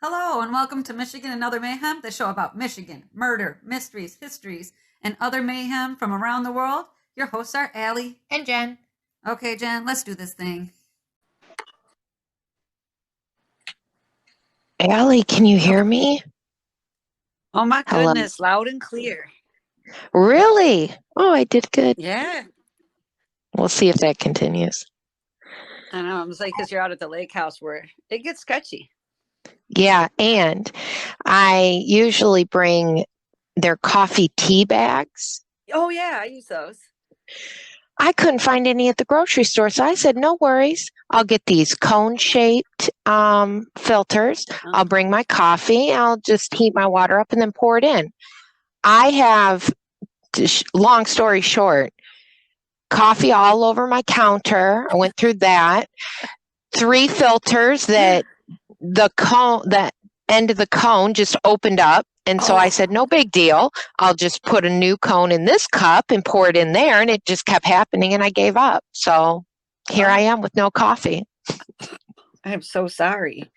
Hello, and welcome to Michigan and Other Mayhem, the show about Michigan, murder, mysteries, histories, and other mayhem from around the world. Your hosts are Allie and Jen. Okay, Jen, let's do this thing. Allie, can you hear me? Oh my Hello. goodness, loud and clear. Really? Oh, I did good. Yeah. We'll see if that continues. I know. I'm like, because you're out at the lake house where it gets sketchy. Yeah, and I usually bring their coffee tea bags. Oh, yeah, I use those. I couldn't find any at the grocery store, so I said, no worries. I'll get these cone-shaped filters. I'll bring my coffee. I'll just heat my water up and then pour it in. I have, long story short, coffee all over my counter. I went through that. 3 filters that that end of the cone just opened up. And so I said, no big deal. I'll just put a new cone in this cup and pour it in there. And it just kept happening and I gave up. So here I am with no coffee. I'm so sorry.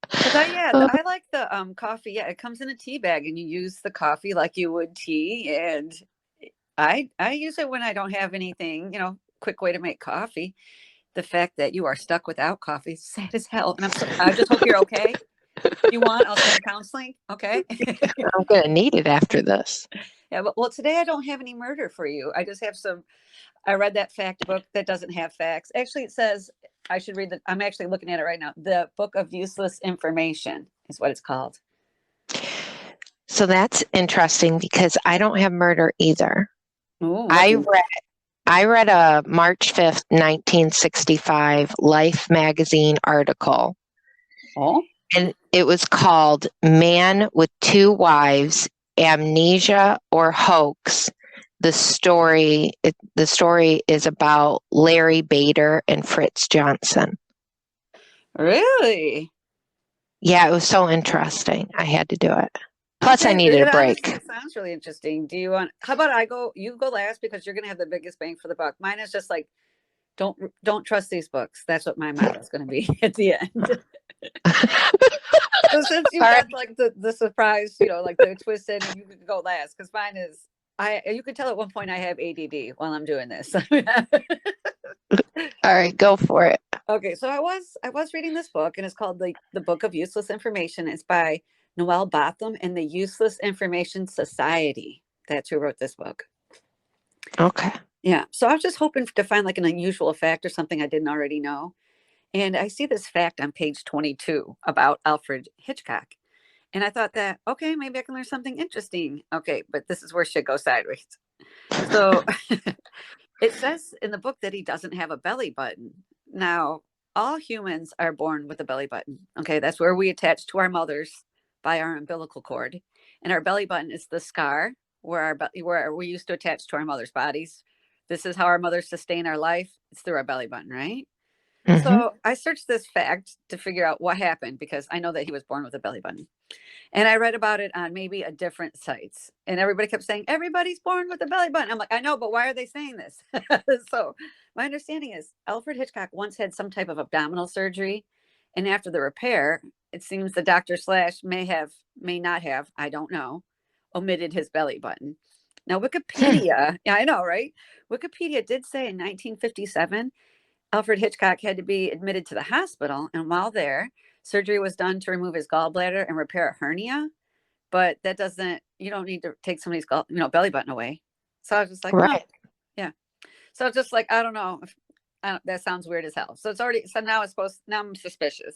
I like the coffee. Yeah, it comes in a tea bag and you use the coffee like you would tea. And I use it when I don't have anything, quick way to make coffee. The fact that you are stuck without coffee is sad as hell. And I just hope you're okay. You want, I'll send counseling. Okay. I'm going to need it after this. Yeah. Well, today I don't have any murder for you. I just have I read that fact book that doesn't have facts. Actually, it says I should read I'm actually looking at it right now. The Book of Useless Information is what it's called. So that's interesting because I don't have murder either. Ooh, I read a March 5th, 1965 Life magazine article. Oh. And it was called Man with 2 Wives, Amnesia or Hoax. The story is about Larry Bader and Fritz Johnson. Really? Yeah, it was so interesting. I had to do it. Plus, I needed a break. Sounds really interesting. How about you go last because you're going to have the biggest bang for the buck. Mine is just like, don't trust these books. That's what my motto is going to be at the end. So since you got like the surprise, like the twisted, you can go last because mine is, you can tell at one point I have ADD while I'm doing this. All right, go for it. Okay, so I was reading this book and it's called the Book of Useless Information. It's by Noel Botham and the Useless Information Society. That's who wrote this book. Okay. Yeah. So I was just hoping to find like an unusual fact or something I didn't already know. And I see this fact on page 22 about Alfred Hitchcock. And I thought that, okay, maybe I can learn something interesting. Okay, but this is where shit goes sideways. So it says in the book that he doesn't have a belly button. Now, all humans are born with a belly button. Okay, that's where we attach to our mothers by our umbilical cord. And our belly button is the scar where we used to attach to our mother's bodies. This is how our mothers sustain our life. It's through our belly button, right? Mm-hmm. So I searched this fact to figure out what happened because I know that he was born with a belly button. And I read about it on maybe a different sites. And everybody kept saying, everybody's born with a belly button. I'm like, I know, but why are they saying this? So my understanding is Alfred Hitchcock once had some type of abdominal surgery. And after the repair, it seems the doctor / may not have, I don't know, omitted his belly button. Now, Wikipedia, yeah, I know, right? Wikipedia did say in 1957, Alfred Hitchcock had to be admitted to the hospital. And while there, surgery was done to remove his gallbladder and repair a hernia. But you don't need to take somebody's belly button away. So I was just like, right. Oh, yeah. So it's just like, I don't know. That sounds weird as hell. So now I'm suspicious.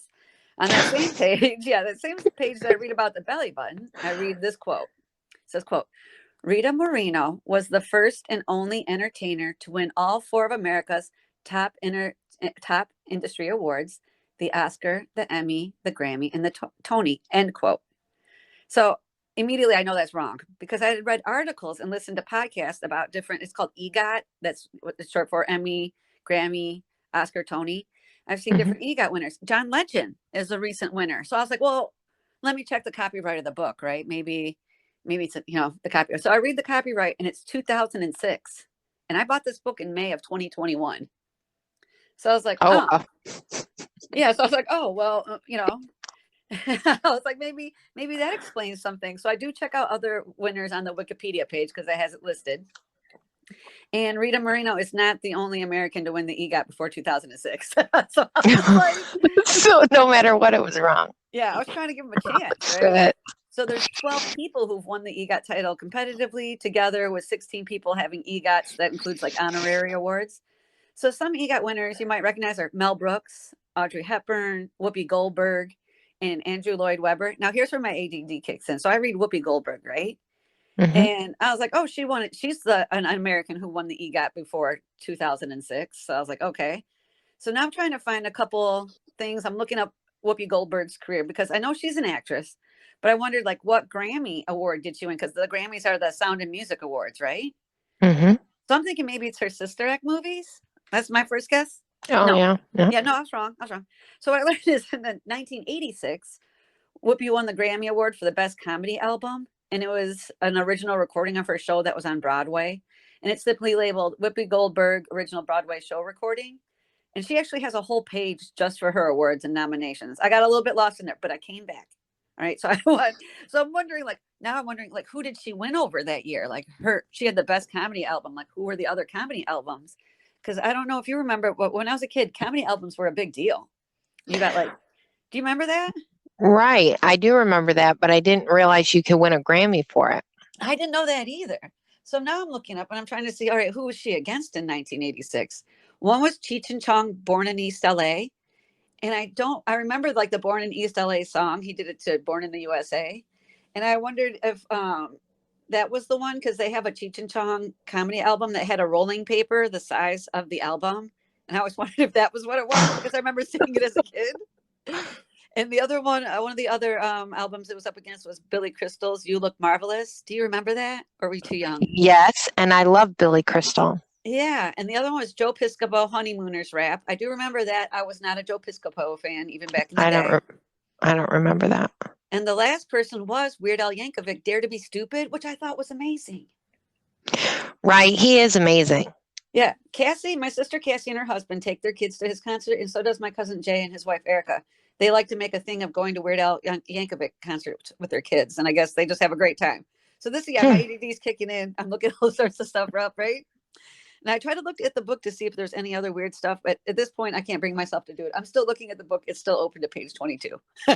On that same page, that same page that I read about the belly button, I read this quote. It says, quote, Rita Moreno was the first and only entertainer to win all 4 of America's top industry awards, the Oscar, the Emmy, the Grammy, and the Tony, end quote. So immediately I know that's wrong because I had read articles and listened to podcasts about it's called EGOT. That's what it's short for: Emmy, Grammy, Oscar, Tony. I've seen different EGOT winners. John Legend is a recent winner. So I was like, well, let me check the copyright of the book, right? Maybe it's, the copyright. So I read the copyright and it's 2006. And I bought this book in May of 2021. So I was like, oh. Yeah. So I was like, oh, well, I was like, maybe that explains something. So I do check out other winners on the Wikipedia page because it has it listed. And Rita Moreno is not the only American to win the EGOT before 2006. So I was like, So no matter what, it was wrong. yeah, I was trying to give him a chance, right? Good. So there's 12 people who've won the EGOT title competitively, together with 16 people having EGOTs. That includes like honorary awards. So some EGOT winners you might recognize are Mel Brooks, Audrey Hepburn, Whoopi Goldberg, and Andrew Lloyd Webber. Now here's where my ADD kicks in. So I read Whoopi Goldberg, right? Mhm. And I was like, oh, she won it. She's an American who won the EGOT before 2006. So I was like, okay. So now I'm trying to find a couple things. I'm looking up Whoopi Goldberg's career because I know she's an actress, but I wondered like what Grammy award did she win? Because the Grammys are the Sound and Music Awards, right? Mhm. So I'm thinking maybe it's her Sister Act movies. That's my first guess. Oh No. yeah. Yeah. Yeah, no, I was wrong. So what I learned is in the 1986, Whoopi won the Grammy Award for the Best Comedy Album, and it was an original recording of her show that was on Broadway, and it's simply labeled Whoopi Goldberg Original Broadway Show Recording. And she actually has a whole page just for her awards and nominations. I got a little bit lost in there, but I came back. All right. So I'm wondering like who did she win over that year? Like she had the best comedy album. Like who were the other comedy albums? Because I don't know if you remember, but when I was a kid, comedy albums were a big deal. You got like, do you remember that? Right. I do remember that, but I didn't realize you could win a Grammy for it. I didn't know that either. So now I'm looking up and I'm trying to see, all right, who was she against in 1986? One was Cheech and Chong, Born in East LA. And I remember like the Born in East LA song. He did it to Born in the USA. And I wondered if that was the one, because they have a Cheech and Chong comedy album that had a rolling paper the size of the album. And I always wondered if that was what it was, because I remember seeing it as a kid. And the other one of the other albums it was up against was Billy Crystal's You Look Marvelous. Do you remember that? Or were you too young? Yes, and I love Billy Crystal. Yeah. And the other one was Joe Piscopo, Honeymooners Rap. I do remember that. I was not a Joe Piscopo fan even back in the day. I don't remember that. And the last person was Weird Al Yankovic, Dare to Be Stupid, which I thought was amazing. Right. He is amazing. Yeah. Cassie, my sister Cassie and her husband take their kids to his concert. And so does my cousin Jay and his wife Erica. They like to make a thing of going to Weird Al Yankovic concert with their kids. And I guess they just have a great time. So this, yeah, my ADD's kicking in. I'm looking all sorts of stuff up, right? And I try to look at the book to see if there's any other weird stuff. But at this point, I can't bring myself to do it. I'm still looking at the book. It's still open to page 22. So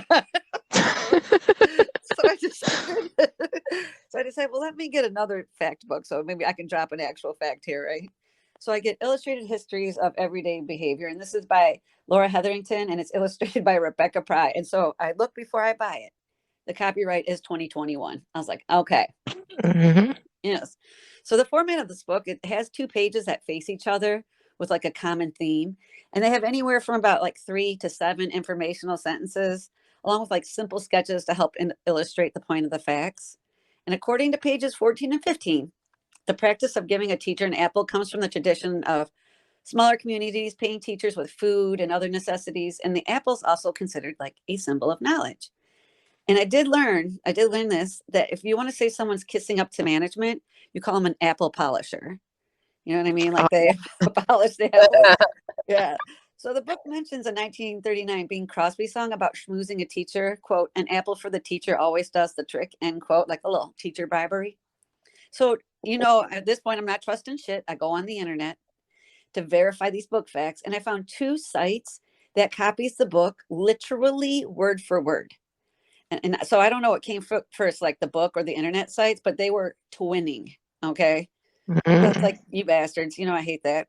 I decided, well, let me get another fact book. So maybe I can drop an actual fact here, right? So I get Illustrated Histories of Everyday Behavior. And this is by Laura Hetherington, and it's illustrated by Rebecca Pry. And so I look before I buy it. The copyright is 2021. I was like, okay. Mm-hmm. Yes. So the format of this book, it has 2 pages that face each other with like a common theme. And they have anywhere from about like 3 to 7 informational sentences, along with like simple sketches to help illustrate the point of the facts. And according to pages 14 and 15, the practice of giving a teacher an apple comes from the tradition of smaller communities paying teachers with food and other necessities. And the apple is also considered like a symbol of knowledge. And I did learn this, that if you want to say someone's kissing up to management, you call them an apple polisher. You know what I mean? Like they polish the apples. Yeah. So the book mentions a 1939 Bing Crosby song about schmoozing a teacher, quote, an apple for the teacher always does the trick, end quote, like a little teacher bribery. So, at this point, I'm not trusting shit. I go on the internet to verify these book facts. And I found 2 sites that copies the book literally word for word. And so I don't know what came first, like the book or the internet sites, but they were twinning. Okay. It's like, you bastards, I hate that.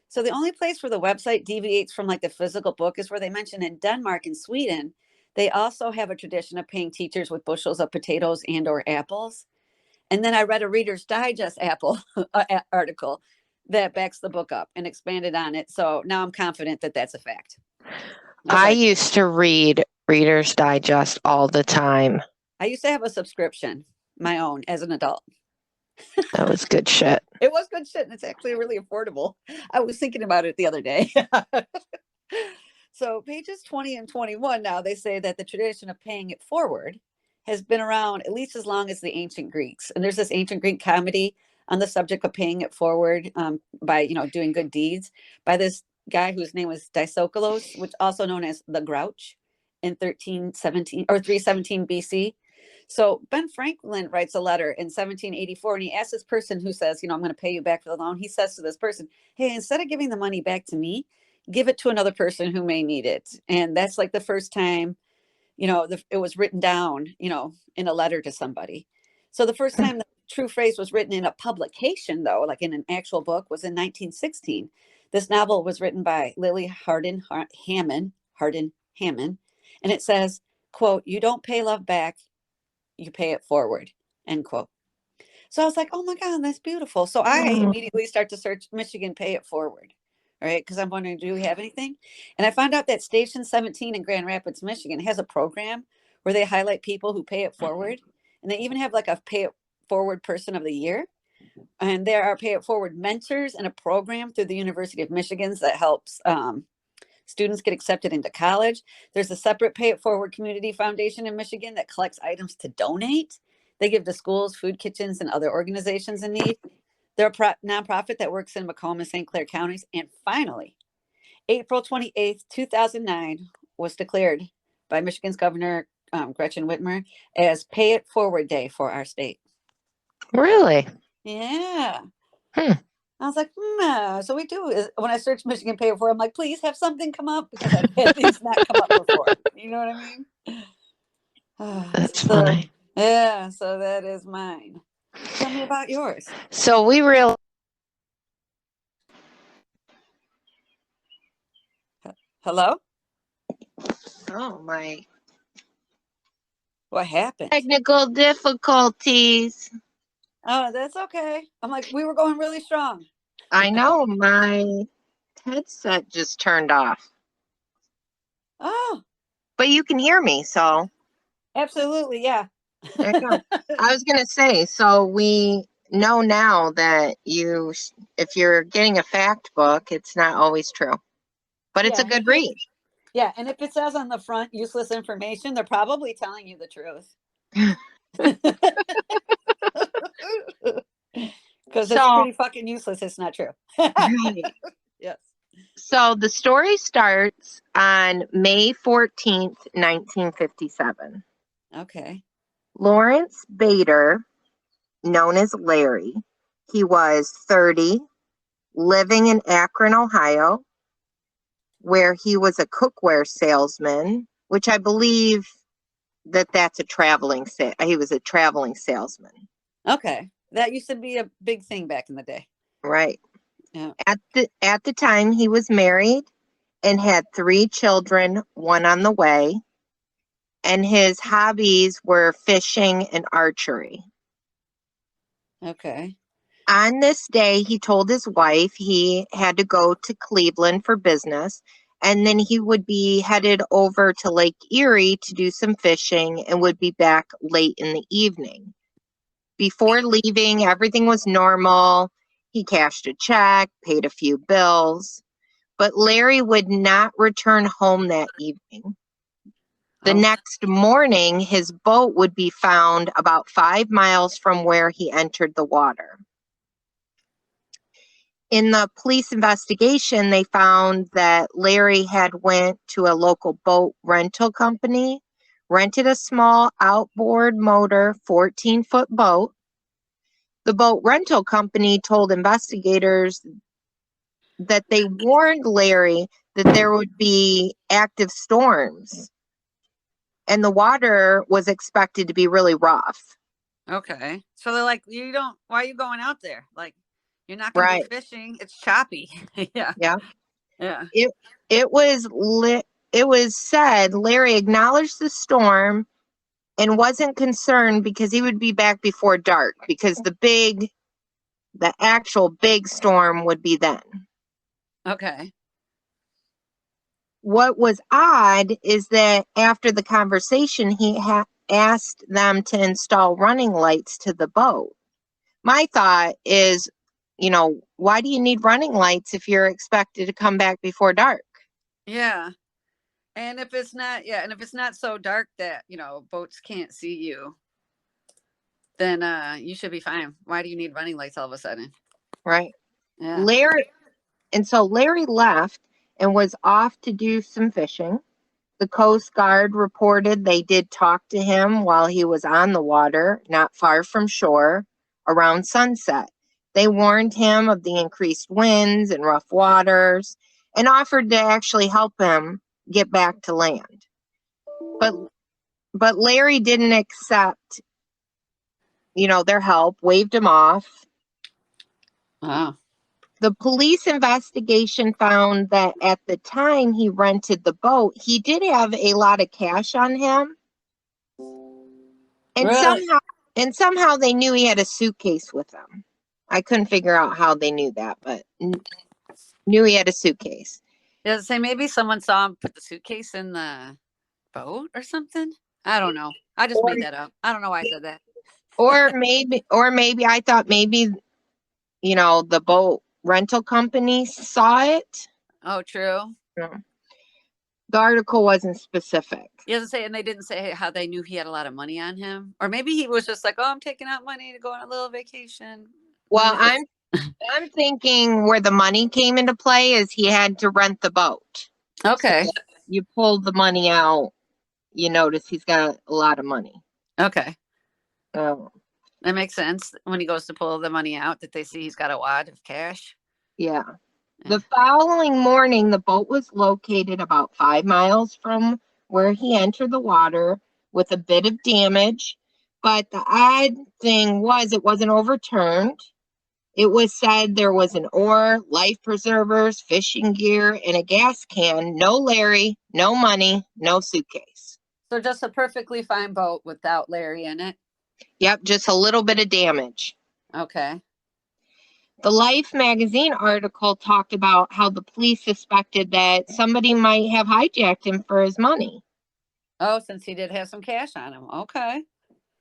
So the only place where the website deviates from like the physical book is where they mention in Denmark and Sweden, they also have a tradition of paying teachers with bushels of potatoes and or apples. And then I read a Reader's Digest article that backs the book up and expanded on it. So now I'm confident that that's a fact. I used to read Reader's Digest all the time. I used to have a subscription, my own, as an adult. That was good shit. It was good shit, and it's actually really affordable. I was thinking about it the other day. So pages 20 and 21 now, they say that the tradition of paying it forward has been around at least as long as the ancient Greeks. And there's this ancient Greek comedy on the subject of paying it forward by, doing good deeds by this guy whose name was Disokolos, which also known as the Grouch. in 1317 or 317 BC. So Ben Franklin writes a letter in 1784, and he asks this person who says, I'm going to pay you back for the loan. He says to this person, hey, instead of giving the money back to me, give it to another person who may need it. And that's like the first time, it was written down, in a letter to somebody. So the first time the true phrase was written in a publication, though, like in an actual book, was in 1916. This novel was written by Lily Hardin Hammond, and it says, quote, you don't pay love back, you pay it forward, end quote. So I was like, oh my God, that's beautiful. So I immediately start to search Michigan Pay It Forward, right? Because I'm wondering, do we have anything? And I found out that Station 17 in Grand Rapids, Michigan has a program where they highlight people who pay it forward. And they even have like a Pay It Forward Person of the Year. And there are Pay It Forward mentors and a program through the University of Michigan that helps students get accepted into college. There's a separate Pay It Forward Community Foundation in Michigan that collects items to donate. They give to schools, food kitchens, and other organizations in need. They're a nonprofit that works in Macomb and St. Clair counties. And finally, April 28th, 2009 was declared by Michigan's Governor Gretchen Whitmer as Pay It Forward Day for our state. Really? Yeah. I was like, so we do. When I search Michigan Pay It Forward, I'm like, please have something come up, because I've had things not come up before. You know what I mean? That's funny. Yeah, so that is mine. Tell me about yours. So we real. Hello? Oh my. What happened? Technical difficulties. Oh, that's okay. I'm like, we were going really strong. I know, my headset just turned off. Oh. But you can hear me, so. Absolutely, yeah. There you go. I was going to say, so we know now that if you're getting a fact book, it's not always true. But it's a good read. Yeah, and if it says on the front useless information, they're probably telling you the truth. Because it's pretty fucking useless. It's not true. Right. Yes. So the story starts on May 14th, 1957. Okay. Lawrence Bader, known as Larry, he was 30, living in Akron, Ohio, where he was a cookware salesman, which I believe that's a traveling he was a traveling salesman. Okay. That used to be a big thing back in the day. Right. Yeah. At the time, he was married and had 3 children, one on the way, and his hobbies were fishing and archery. Okay. On this day, he told his wife he had to go to Cleveland for business, and then he would be headed over to Lake Erie to do some fishing and would be back late in the evening. Before leaving, everything was normal. He cashed a check, paid a few bills, but Larry would not return home that evening. The next morning, his boat would be found about 5 miles from where he entered the water. In the police investigation, they found that Larry had went to a local boat rental company, rented a small outboard motor 14-foot boat. The boat rental company told investigators that they warned Larry that there would be active storms and the water was expected to be really rough. Okay. So they're like, why are you going out there? Like, you're not going to be fishing. It's choppy. Yeah. Yeah. Yeah. It was said Larry acknowledged the storm and wasn't concerned because he would be back before dark, because the actual big storm would be then. Okay. What was odd is that after the conversation, he asked them to install running lights to the boat. My thought is, why do you need running lights if you're expected to come back before dark? Yeah. And if it's not so dark that, boats can't see you, then you should be fine. Why do you need running lights all of a sudden? Right. Yeah. Larry left and was off to do some fishing. The Coast Guard reported they did talk to him while he was on the water, not far from shore, around sunset. They warned him of the increased winds and rough waters and offered to actually help him get back to land. But Larry didn't accept, their help, waved him off. Wow. The police investigation found that at the time he rented the boat, he did have a lot of cash on him. And Really? somehow they knew he had a suitcase with him. I couldn't figure out how they knew that, but knew he had a suitcase. Does it say maybe someone saw him put the suitcase in the boat or something? I don't know. I just made that up. I don't know why I said that. Or maybe I thought maybe, the boat rental company saw it. Oh, true. No. The article wasn't specific. He doesn't say, and they didn't say how they knew he had a lot of money on him, or maybe he was just like, "Oh, I'm taking out money to go on a little vacation." Well, I'm thinking where the money came into play is he had to rent the boat. Okay. So you pull the money out, you notice he's got a lot of money. Okay. Oh, That makes sense. When he goes to pull the money out, that they see he's got a wad of cash. yeah. The following morning, the boat was located about 5 miles from where he entered the water with a bit of damage. But the odd thing was it wasn't overturned. It was said there was an oar, life preservers, fishing gear, and a gas can. No Larry, no money, no suitcase. So just a perfectly fine boat without Larry in it. Yep, just a little bit of damage. Okay. The Life magazine article talked about how the police suspected that somebody might have hijacked him for his money. Oh, since he did have some cash on him. Okay.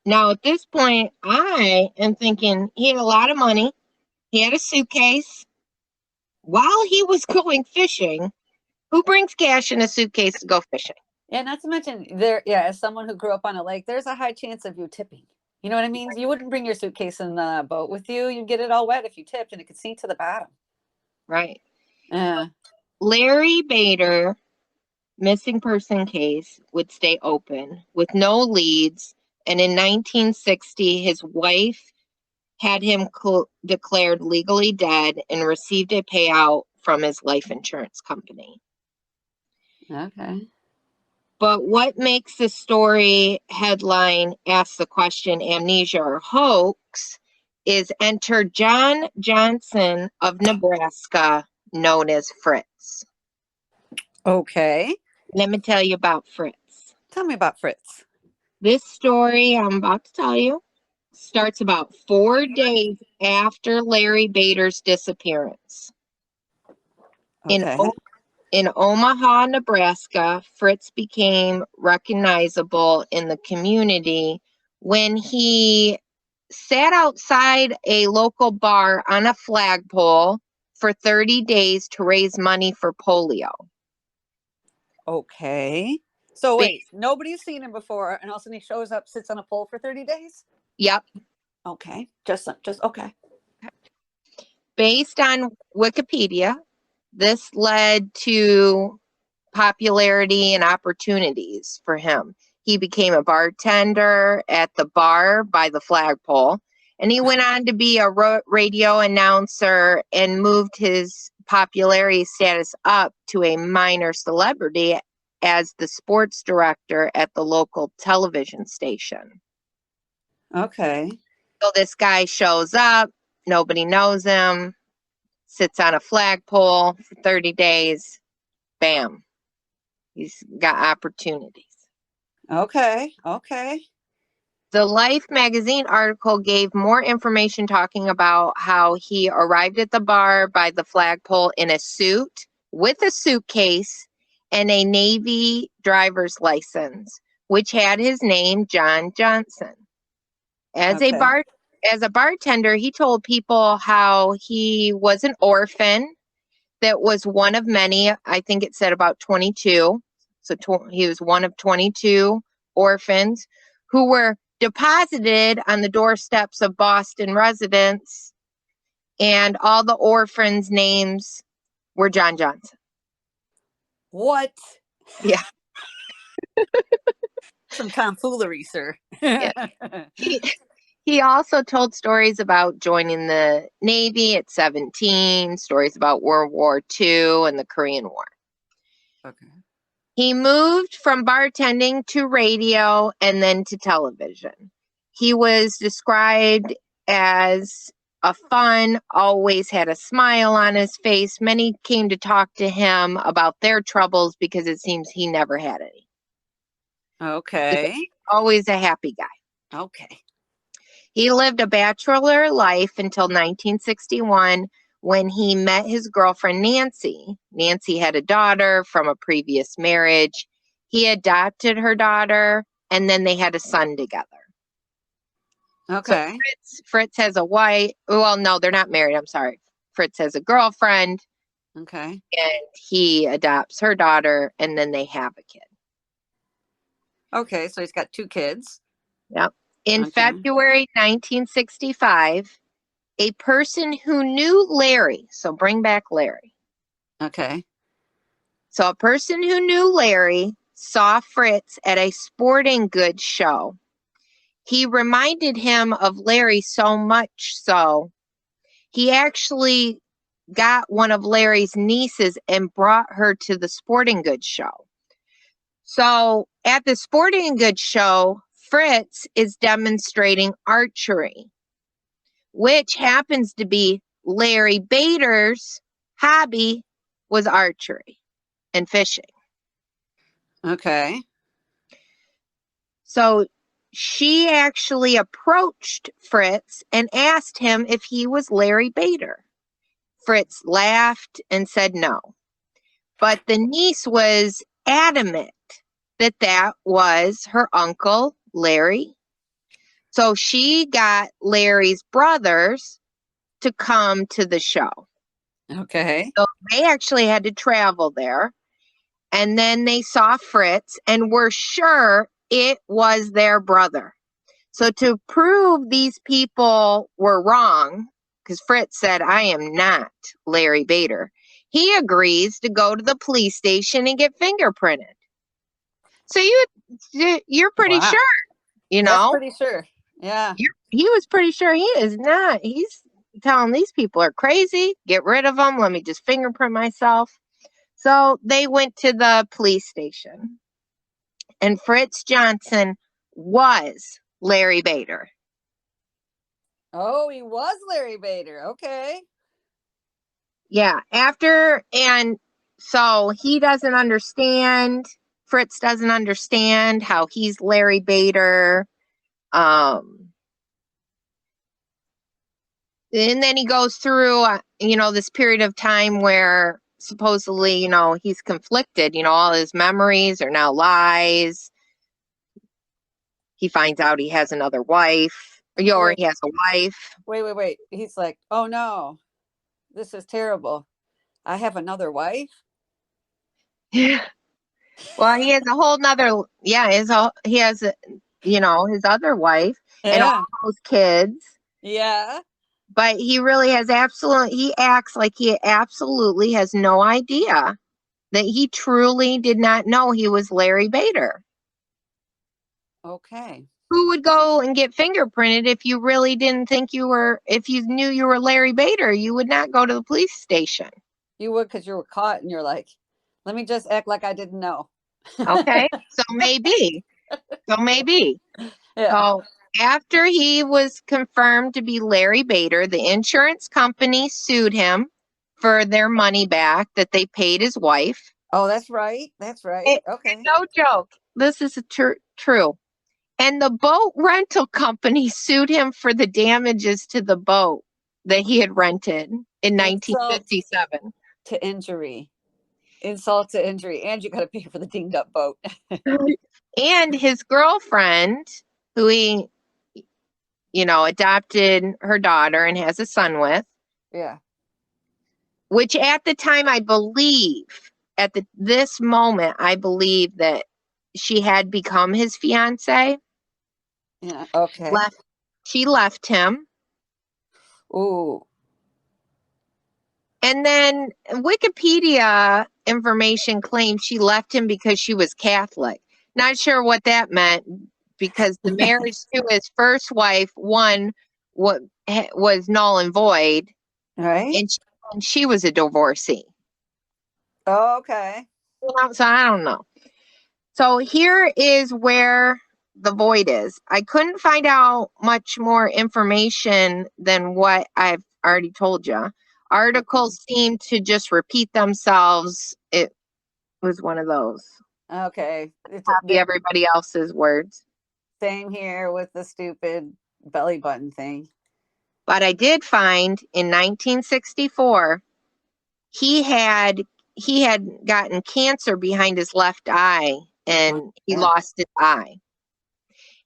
Now, at this point, I am thinking he had a lot of money. He had a suitcase. While he was going fishing, who brings cash in a suitcase to go fishing? Yeah, not to mention as someone who grew up on a lake, there's a high chance of you tipping. You know what I mean? You wouldn't bring your suitcase in the boat with you. You'd get it all wet if you tipped, and it could sink to the bottom. Right. Yeah. Larry Bader missing person case would stay open with no leads, and in 1960 his wife had him declared legally dead and received a payout from his life insurance company. Okay. But what makes the story headline ask the question amnesia or hoax is enter John Johnson of Nebraska, known as Fritz. Okay. Let me tell you about Fritz. Tell me about Fritz. This story I'm about to tell you starts about 4 days after Larry Bader's disappearance. Okay. In Omaha, Nebraska, Fritz became recognizable in the community when he sat outside a local bar on a flagpole for 30 days to raise money for polio. Okay. So wait, nobody's seen him before, and all of a sudden he shows up, sits on a pole for 30 days? Yep. Okay. Just okay. Based on Wikipedia, this led to popularity and opportunities for him. He became a bartender at the bar by the flagpole, and he went on to be a radio announcer and moved his popularity status up to a minor celebrity as the sports director at the local television station. Okay. So this guy shows up, nobody knows him, sits on a flagpole for 30 days, bam. He's got opportunities. Okay. Okay. The Life magazine article gave more information talking about how he arrived at the bar by the flagpole in a suit with a suitcase and a Navy driver's license, which had his name, John Johnson. As a bartender, he told people how he was an orphan that was one of many. I think it said about 22. So he was one of 22 orphans who were deposited on the doorsteps of Boston residents, and all the orphans' names were John Johnson. What? Yeah. Some tomfoolery, sir. Yeah. He also told stories about joining the Navy at 17, stories about World War II and the Korean War. Okay. He moved from bartending to radio and then to television. He was described as a fun, always had a smile on his face. Many came to talk to him about their troubles because it seems he never had any. Okay. Always a happy guy. Okay. He lived a bachelor life until 1961 when he met his girlfriend, Nancy. Nancy had a daughter from a previous marriage. He adopted her daughter, and then they had a son together. Okay. So Fritz has a wife. Well, no, they're not married. I'm sorry. Fritz has a girlfriend, Okay. and he adopts her daughter, and then they have a kid. Okay. So he's got 2 kids. Yep. In Okay. February 1965, a person who knew Larry, so bring back Larry. Okay. So a person who knew Larry saw Fritz at a sporting goods show. He reminded him of Larry so much so, he actually got one of Larry's nieces and brought her to the sporting goods show. So at the sporting goods show, Fritz is demonstrating archery, which happens to be Larry Bader's hobby was archery and fishing. Okay. So she actually approached Fritz and asked him if he was Larry Bader. Fritz laughed and said no. But the niece was adamant that that was her uncle, Larry. So she got Larry's brothers to come to the show. Okay. So they actually had to travel there. And then they saw Fritz and were sure it was their brother. So to prove these people were wrong, because Fritz said, I am not Larry Bader, he agrees to go to the police station and get fingerprinted. So you're pretty Wow. sure, you That's know? pretty sure. Yeah. He was pretty sure he is not. He's telling these people are crazy. Get rid of them. Let me just fingerprint myself. So they went to the police station. And Fritz Johnson was Larry Bader. Oh, he was Larry Bader. Okay. Yeah. And so he doesn't understand. Fritz doesn't understand how he's Larry Bader. And then he goes through, this period of time where supposedly, he's conflicted. All his memories are now lies. He finds out he has another wife, or he has a wife. Wait. He's like, oh no, this is terrible. I have another wife. Yeah. Well, he has a whole nother, he has, his other wife and all those kids. Yeah. But he really has he acts like he absolutely has no idea that he truly did not know he was Larry Bader. Okay. Who would go and get fingerprinted if you really didn't think if you knew you were Larry Bader? You would not go to the police station. You would, because you were caught and you're like, let me just act like I didn't know. Okay. So maybe. Yeah. So after he was confirmed to be Larry Bader, the insurance company sued him for their money back that they paid his wife. Oh, that's right. Okay. No joke. This is true. And the boat rental company sued him for the damages to the boat that he had rented in 1957. To injury. Insult to injury. And you got to pay for the dinged up boat. And his girlfriend, who he, adopted her daughter and has a son with. Yeah. Which at the time, I believe, this moment, I believe that she had become his fiance. Yeah. Okay. She left him. Ooh. And then Wikipedia information claims she left him because she was Catholic. Not sure what that meant because the marriage to his first wife, one, was null and void, Right? and she was a divorcee. Oh, okay. So I don't know. So here is where the void is. I couldn't find out much more information than what I've already told you. Articles seem to just repeat themselves. It was one of those. Okay. It's Copy everybody else's words. same here with the stupid belly button thing. But I did find in 1964 he had gotten cancer behind his left eye and he lost his eye.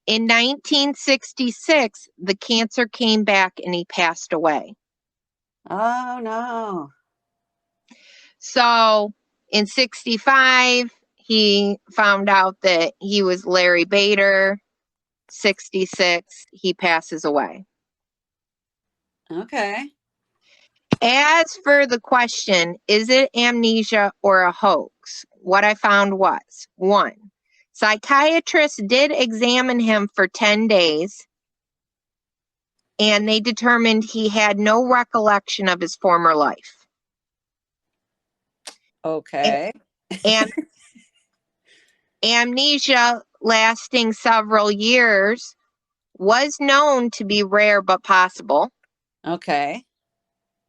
In 1966, the cancer came back and he passed away. Oh, no. So in 65, he found out that he was Larry Bader. 66, he passes away. Okay. As for the question, is it amnesia or a hoax? What I found was, 1, psychiatrists did examine him for 10 days, and they determined he had no recollection of his former life. Okay. And amnesia lasting several years was known to be rare but possible. Okay.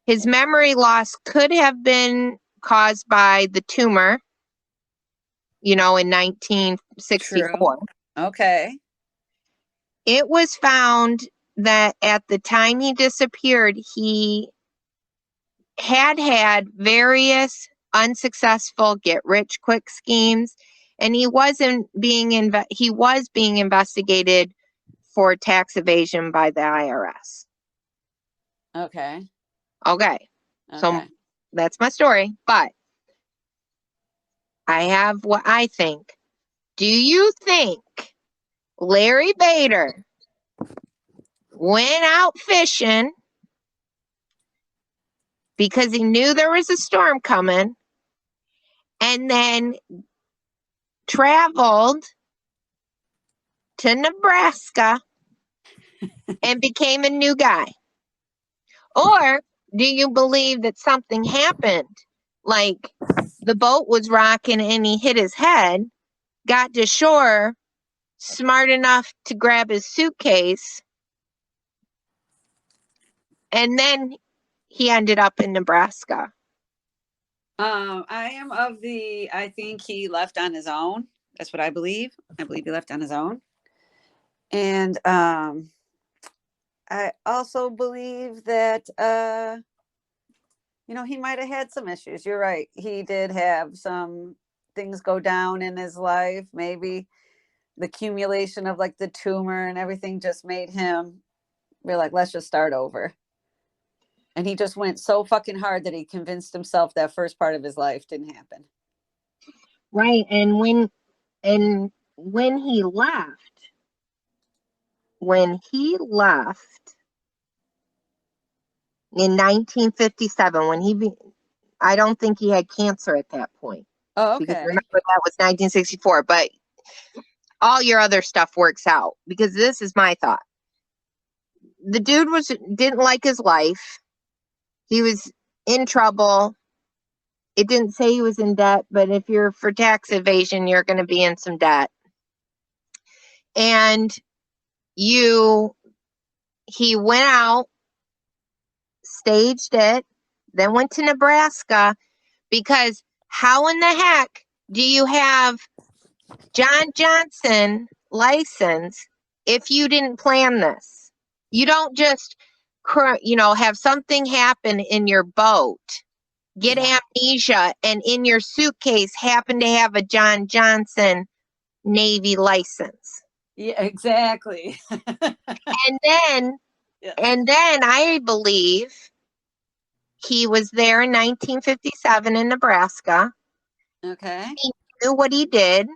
His memory loss could have been caused by the tumor, in 1964. True. Okay. It was found that at the time he disappeared, he had various unsuccessful get-rich-quick schemes, and he was being investigated for tax evasion by the IRS. Okay. Okay. So that's my story, but I have what I think. Do you think Larry Bader went out fishing because he knew there was a storm coming and then traveled to Nebraska and became a new guy? Or do you believe that something happened? Like the boat was rocking and he hit his head, got to shore, smart enough to grab his suitcase, and then he ended up in Nebraska. I think he left on his own. That's what I believe. I believe he left on his own. And I also believe that he might have had some issues. You're right. He did have some things go down in his life. Maybe the accumulation of like the tumor and everything just made him be like, let's just start over. And he just went so fucking hard that he convinced himself that first part of his life didn't happen. Right. And when he left in 1957, I don't think he had cancer at that point. Oh, okay. Because remember, that was 1964, but all your other stuff works out, because this is my thought. The dude didn't like his life. He was in trouble. It didn't say he was in debt, but if you're for tax evasion, you're going to be in some debt. And he went out, staged it, then went to Nebraska, because how in the heck do you have John Johnson license if you didn't plan this? You don't just, have something happen in your boat, get amnesia, and in your suitcase happen to have a John Johnson Navy license. Yeah, exactly. And then I believe he was there in 1957 in Nebraska. Okay. He knew what he did.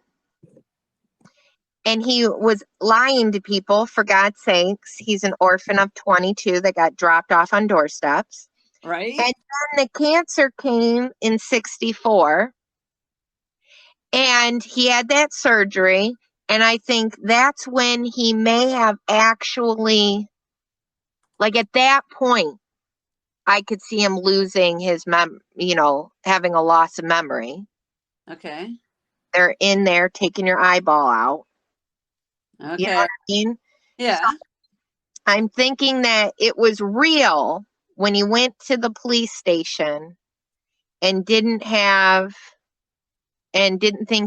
And he was lying to people, for God's sakes. He's an orphan of 22 that got dropped off on doorsteps. Right. And then the cancer came in 64. And he had that surgery. And I think that's when he may have actually, like at that point, I could see him losing his having a loss of memory. Okay. They're in there taking your eyeball out. Okay. You know what I mean? Yeah. I'm thinking that it was real when he went to the police station and didn't think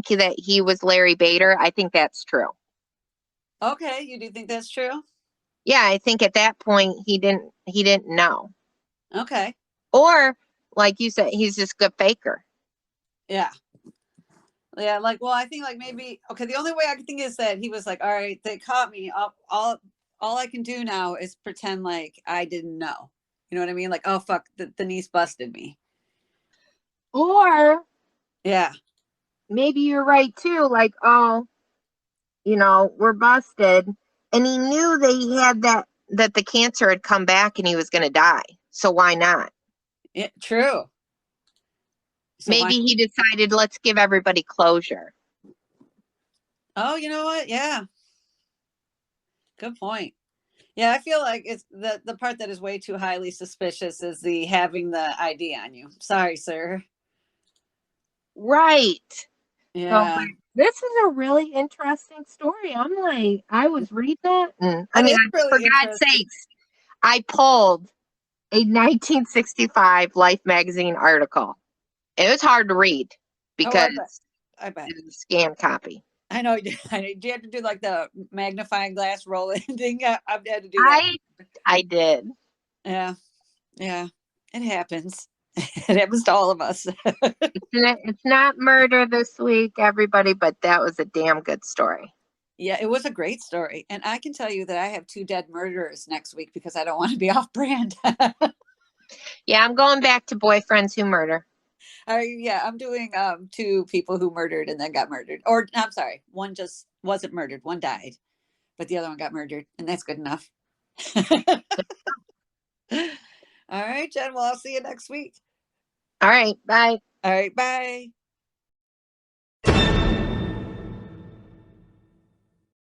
that he was Larry Bader. I think that's true. Okay. You do think that's true? Yeah, I think at that point he didn't know. Okay. Or like you said, he's just a good faker. Yeah. Yeah. Like, well, I think like maybe, okay. The only way I can think is that he was like, all right, they caught me. All I can do now is pretend like I didn't know. You know what I mean? Like, oh, fuck, the niece busted me. Or Yeah. maybe you're right too. Like, oh, we're busted. And he knew that he had that the cancer had come back and he was going to die. So why not? Yeah, true. So Maybe he decided, let's give everybody closure. Oh, you know what? Yeah. Good point. Yeah, I feel like it's the part that is way too highly suspicious is the having the ID on you. Sorry, sir. Right. So Yeah. this is a really interesting story. I'm like, I was reading that. It is really For God's interesting. sakes, I pulled a 1965 Life magazine article. It was hard to read because I bet. it was a scan copy. I know. Do you have to do like the magnifying glass roll thing? I've had to do that. I did. Yeah. Yeah. It happens. It happens to all of us. It's not murder this week, everybody, but that was a damn good story. Yeah, it was a great story. And I can tell you that I have 2 dead murderers next week because I don't want to be off brand. Yeah, I'm going back to boyfriends who murder. Yeah, I'm doing 2 people who murdered and then got murdered. Or I'm sorry, one just wasn't murdered, one died, but the other one got murdered, and that's good enough. All right, Jen. Well, I'll see you next week. All right, bye. All right, bye.